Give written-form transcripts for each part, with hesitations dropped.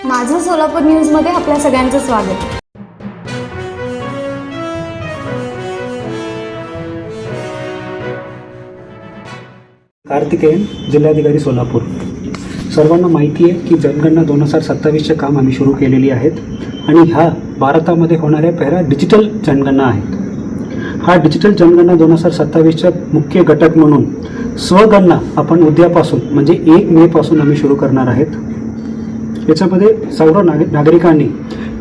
माझं सोलापूर न्यूजमध्ये आपल्या सगळ्यांचं स्वागत. कार्तिकेयन, जिल्हाधिकारी सोलापूर. सर्वांना माहिती आहे की जनगणना 2027चे काम आम्ही सुरू केलेली आहेत आणि ह्या भारतामध्ये होणाऱ्या पहिल्या डिजिटल जनगणना आहेत. हा डिजिटल जनगणना 2027चा मुख्य घटक म्हणून स्वगणना आपण उद्यापासून म्हणजे 1 मेपासून आम्ही सुरू करणार आहेत. याच्यामध्ये सर्व नागरिकांनी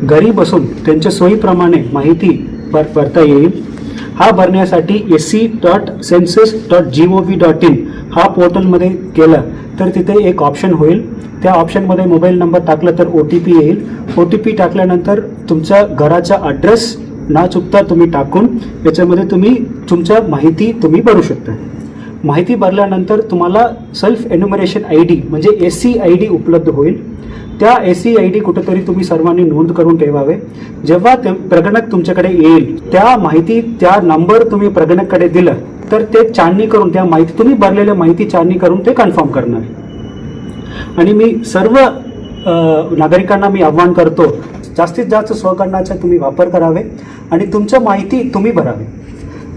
घरी बसून त्यांच्या सोयीप्रमाणे माहिती भरता येईल. हा भरण्यासाठी sc.census.gov.in हा पोर्टलमध्ये गेलं तर तिथे एक ऑप्शन होईल. त्या ऑप्शनमध्ये मोबाईल नंबर टाकला तर OTP येईल. OTP टाकल्यानंतर तुमच्या घराचा ॲड्रेस ना चुकता तुम्ही टाकून याच्यामध्ये तुम्ही तुमच्या माहिती तुम्ही भरू शकता. माहिती भरल्यानंतर तुम्हाला सेल्फ एन्युमरेशन ID म्हणजे SC ID उपलब्ध होईल. त्या SC ID कुठेतरी तुम्ही सर्वांनी नोंद करून ठेवावे. जेव्हा प्रगणक तुमच्याकडे येईल त्या माहिती त्या नंबर तुम्ही प्रगणककडे दिलं तर ते छाननी करून त्या माहिती तुम्ही भरलेल्या माहिती छाननी करून ते कन्फर्म करणार. आणि मी सर्व नागरिकांना मी आव्हान करतो जास्तीत जास्त स्वगणनाचा तुम्ही वापर करावे आणि तुमच्या माहिती तुम्ही भरावे.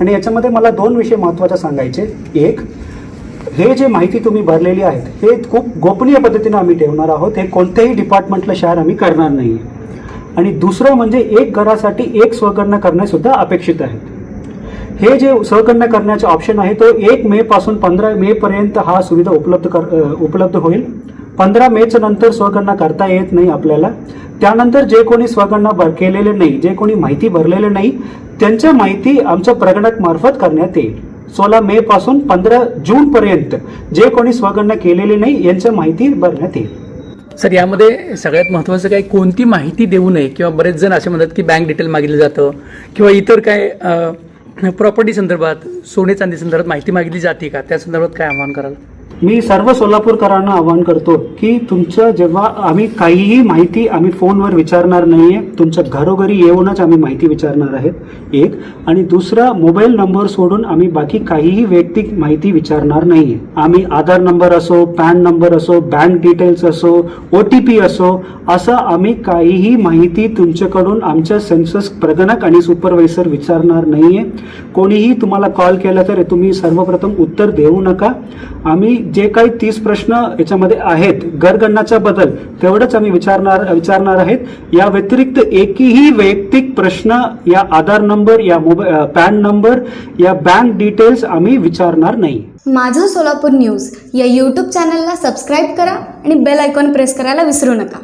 आणि याच्यामध्ये मला 2 विषय महत्त्वाचे सांगायचे. एक, हे जे माहिती तुम्ही भरलेली आहेत हे खूप गोपनीय पद्धतीने आम्ही ठेवणार आहोत. हे कोणत्याही डिपार्टमेंटला शेअर आम्ही करणार नाही. आणि दुसरं म्हणजे एक घरासाठी एक स्वगणना करण्यासुद्धा अपेक्षित आहे. हे जे स्वगणना करण्याचा ऑप्शन आहे तो 1 मेपासून 15 मेपर्यंत हा सुविधा उपलब्ध होईल. 15 मेच्या नंतर स्वगणना करता येत नाही आपल्याला. त्यानंतर जे कोणी स्वगणना केलेले नाही, जे कोणी माहिती भरलेले नाही त्यांच्या माहिती आमच्या प्रगणक मार्फत करण्यात येईल. 16 मेपासून 15 जूनपर्यंत जे कोणी स्वगणना केलेली नाही यांच्या माहिती भरण्यात येईल. सर, यामध्ये सगळ्यात महत्त्वाचं काय, कोणती माहिती देऊ नये किंवा बरेच जण असे म्हणतात की बँक डिटेल मागितलं जातं किंवा इतर काय प्रॉपर्टी संदर्भात, सोने चांदी संदर्भात माहिती मागितली जाते का, त्या संदर्भात काय आव्हान कराल? मी सर्व सोलापूरकरांना आवाहन करतो की तुमच्या जेव्हा आम्ही काहीही माहिती आम्ही फोनवर विचारणार नाहीये, तुमच्या घरोघरी येऊनच आम्ही माहिती विचारणार आहेत. एक. आणि दुसरा, मोबाईल नंबर सोडून आम्ही बाकी काहीही वैयक्तिक माहिती विचारणार नाहीये. आम्ही आधार नंबर असो, पॅन नंबर असो, बँक डिटेल्स असो, OTP असो, असं आम्ही काहीही माहिती तुमच्याकडून आमच्या सेन्सस प्रगणक आणि सुपरवायझर विचारणार नाहीये. कोणीही तुम्हाला कॉल केला तर तुम्ही सर्वप्रथम उत्तर देऊ नका. आम्ही जे काही 30 प्रश्न याच्यामध्ये आहेत घरगणनाच्या बद्दल तेवढंच आम्ही विचारणार आहेत. या व्यतिरिक्त एकही वैयक्तिक प्रश्न या आधार नंबर, या पॅन नंबर, या बँक डिटेल्स आम्ही विचारणार नाही. माझं सोलापूर न्यूज या YouTube चॅनलला सबस्क्राईब करा आणि बेल आयकॉन प्रेस करायला विसरू नका.